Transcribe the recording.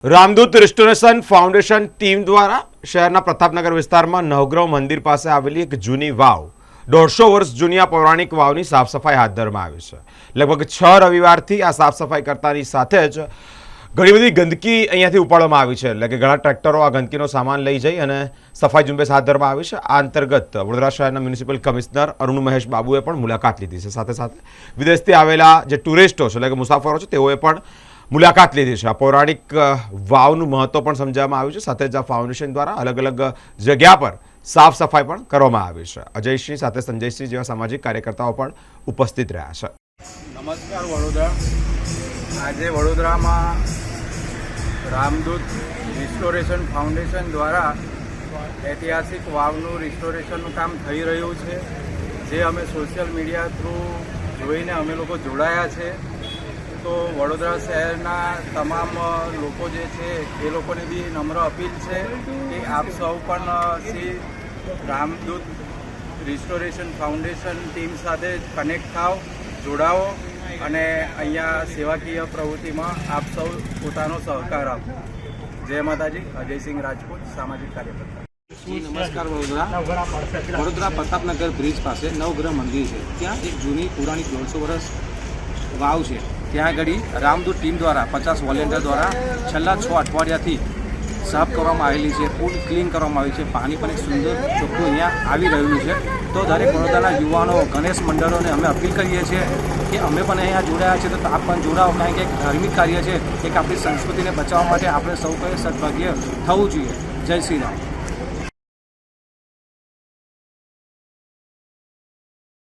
Ramdoot restoration foundation team દ્વારા શહેરના પ્રતાપનગર વિસ્તારમાં નવગ્રહ મંદિર પાસે આવેલી એક જૂની વાવ 150 વર્ષ જૂની આ પૌરાણિક વાવની સાફ સફાઈ હાથ ધરવામાં આવી છે। લગભગ 6 રવિવારથી આ સાફ સફાઈ કરતાની સાથે જ ઘણી બધી ગંદકી અહીંયાથી ઉપાડવામાં આવી છે, એટલે કે ઘણા ટ્રેક્ટરો આ ગંદકીનો સામાન લઈ જઈ અને સફાઈ ઝુંબેશ હાથ ધરવામાં આવી છે। આ અંતર્ગત વડોદરા શહેરના મ્યુનિસિપલ કમિશનર અરુણ મહેશ બાબુએ પણ મુલાકાત લીધી છે। સાથે સાથે વિદેશથી આવેલા જે ટુરિસ્ટો છે, એટલે કે મુસાફરો છે, તેઓએ પણ મુલાકાત લીધી છે। આ પૌરાણિક વાવનું મહત્વ પણ સમજાવવામાં આવ્યું છે। સાથે જ આ ફાઉન્ડેશન દ્વારા અલગ અલગ જગ્યા પર સાફ સફાઈ પણ કરવામાં આવી છે। અજયસિંહ સાથે સંજયસિંહ જેવા સામાજિક કાર્યકર્તાઓ પણ ઉપસ્થિત રહ્યા છે। નમસ્કાર વડોદરા। આજે વડોદરામાં રામદૂત રિસ્ટોરેશન ફાઉન્ડેશન દ્વારા ઐતિહાસિક વાવનું રિસ્ટોરેશનનું કામ થઈ રહ્યું છે, જે અમે સોશિયલ મીડિયા થ્રુ જોઈને અમે લોકો જોડાયા છે। તો વડોદરા શહેરના તમામ લોકો જે છે એ લોકોને બી નમ્ર અપીલ છે કે આપ સૌ પણ Shri Ramdoot restoration foundation team સાથે કનેક્ટ થાવ, જોડાઓ અને અહીંયા સેવાકીય પ્રવૃત્તિમાં આપ સૌ પોતાનો સહકાર આપો। જય માતાજી। અજયસિંહ રાજપૂત, સામાજિક કાર્યકર્તા। નમસ્કાર વડોદરા પ્રતાપનગર બ્રિજ પાસે નવગ્રહ મંદિર છે। ત્યાં એક જૂની પૌરાણિક 150 વર્ષ વાવ છે। ત્યાં આગળ રામદૂત ટીમ દ્વારા 50 વોલેન્ટિયર દ્વારા છેલ્લા 6 અઠવાડિયાથી સાફ કરવામાં આવેલી છે, પૂલ ક્લીન કરવામાં આવી છે, પાણી પણ એક સુંદર ચોખ્ખું અહીંયા આવી રહ્યું છે। તો દરેક વડોદરાના યુવાનો, ગણેશ મંડળોને અમે અપીલ કરીએ છીએ કે અમે પણ અહીંયા જોડાયા છીએ, તો આપ પણ જોડાઓ, કારણ કે એક ધાર્મિક કાર્ય છે, એક આપણી સંસ્કૃતિને બચાવવા માટે આપણે સૌ કોઈ સદભાગ્ય થવું જોઈએ। જય શ્રી રામ।